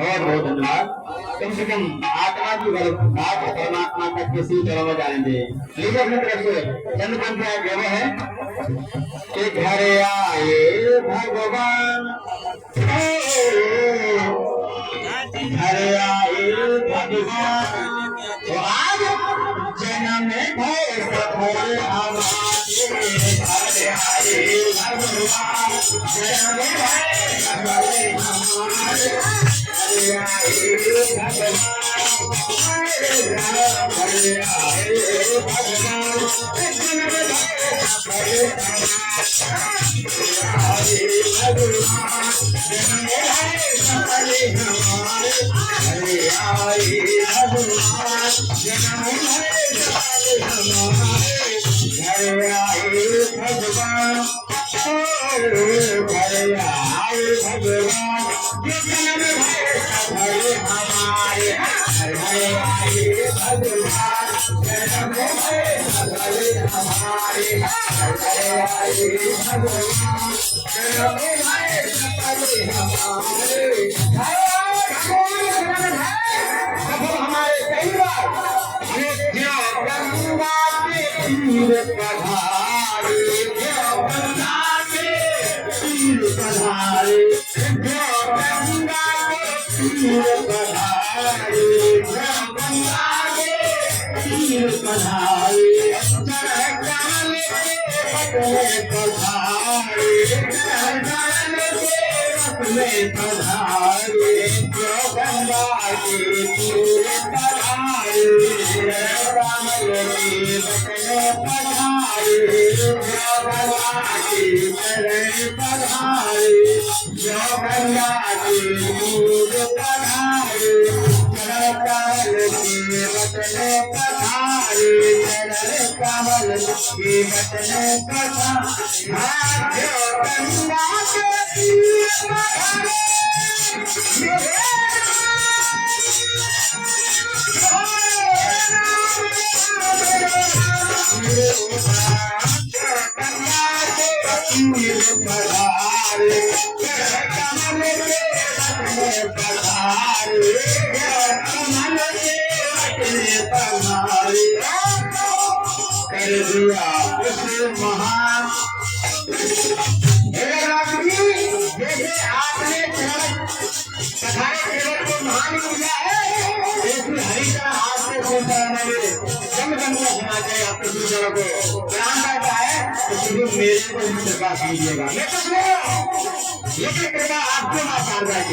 बहुत बहुत धन्यवाद। कम से कम आत्मा की बात परमात्मा तक किसी तरह में जाने दे। लीजिए अपनी तरफ से चंद पंक्तियां जो है कि घर आए भगवान, घर आए भगवान, तो आज जन्म भय सफल हमारे। घर आए भगवान, जन्म भय सफल हमारे। घर आए भगवान, घर आए भगवान, जन्म भय सफल हमारे। भगवान जन्म भय सफल हमारे। घर आए भगवान, जन्म भय सफल हमारे। घर आए भगवान, घर आए भगवान, जन्म भय सफल हमारे। घर आए भगवान, जन्म भय सफल हमारे। घर आए भगवान, जन्म भय सफल हमारे। सफल हमारे कई बार गंगा के तीर पधारे, गंगा के तीर पधारे, गंगा के तीर पधारे, गंगा के तीर पधारे। चरण के पटने पधारे, चरण के पटने पधारे, गंगा के तीर पधारे। कमल के पटने पधारे, गंगा के चरण पधारे, गंगा के तीर पधारे। चरण कमल के पटने पधारे, चरण कमल के पटने पधारे। गंगा के तीर पधारे। कर दिया महान जैसे आपने कथाएं केवल को महान किया है, ऐसी हरी का हाथ से सुनता है। जम जम को सुना चाहिए आपके दूसरों को ध्यान रहता है तो शुरू मेरे को कृपा कीजिएगा। मैं तो लेकिन कृपा आपको ना शारदा की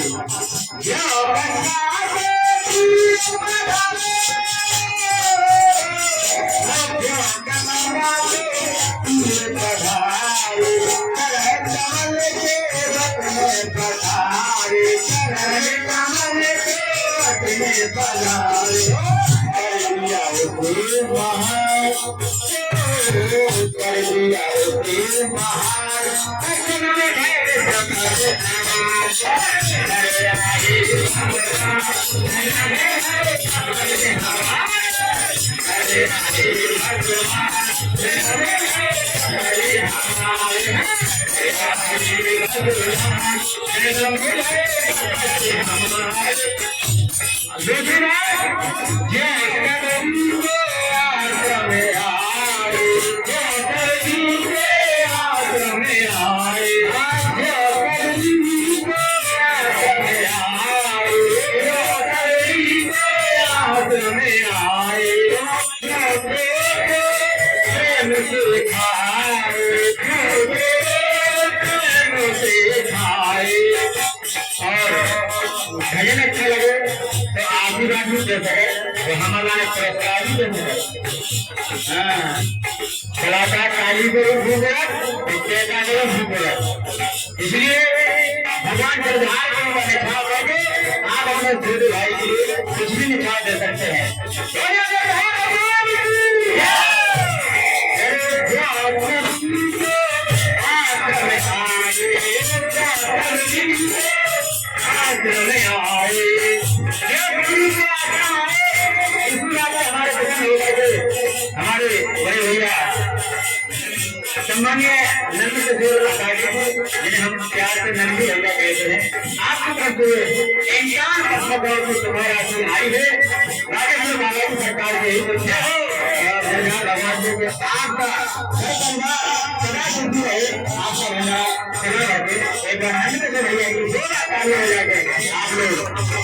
भजन अच्छा लगे तो आशीर्वाद भी दे सके तो हमारा पुरस्कार भी दे सके। कलाकार काली को भूगोगा, इसलिए भगवान सरदार को निछाव करके आप अपने छोटे भाई के लिए कुछ भी निछाव दे सकते हैं। हमारे बड़े भैया सम्मानीय नंद किशोर जिन्हें हम प्यार से नंदी भैया कहते हैं आपकी तरफ से इंसान अस्पताल की तुम्हारा आशीष आई है राजेंद्र बाबा की सरकार के ही बच्चे हो और भगवान भगवान जी के आपका सदा सुनती रहे आपका भैया सदा रहते एक बार हम से भैया की जोड़ा ताली हो जाते आप लोग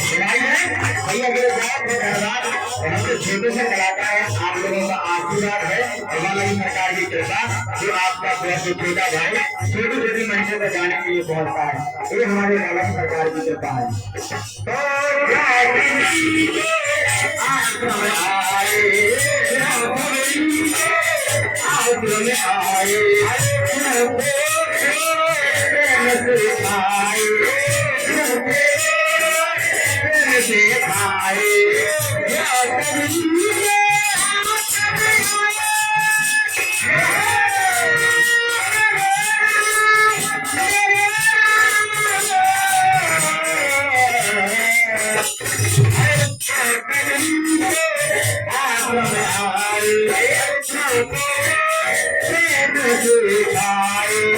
सुनाई है भैया के बहुत बहुत धन्यवाद हमसे छोटे से कलाकार आप लोगों का आशीर्वाद है भगवान की सरकार की कृपा जो आपका बहुत छोटा भाई छोटी छोटी मंचों पर जाने के लिए पहुंचता है ये हमारे भगवान सरकार की कृपा है I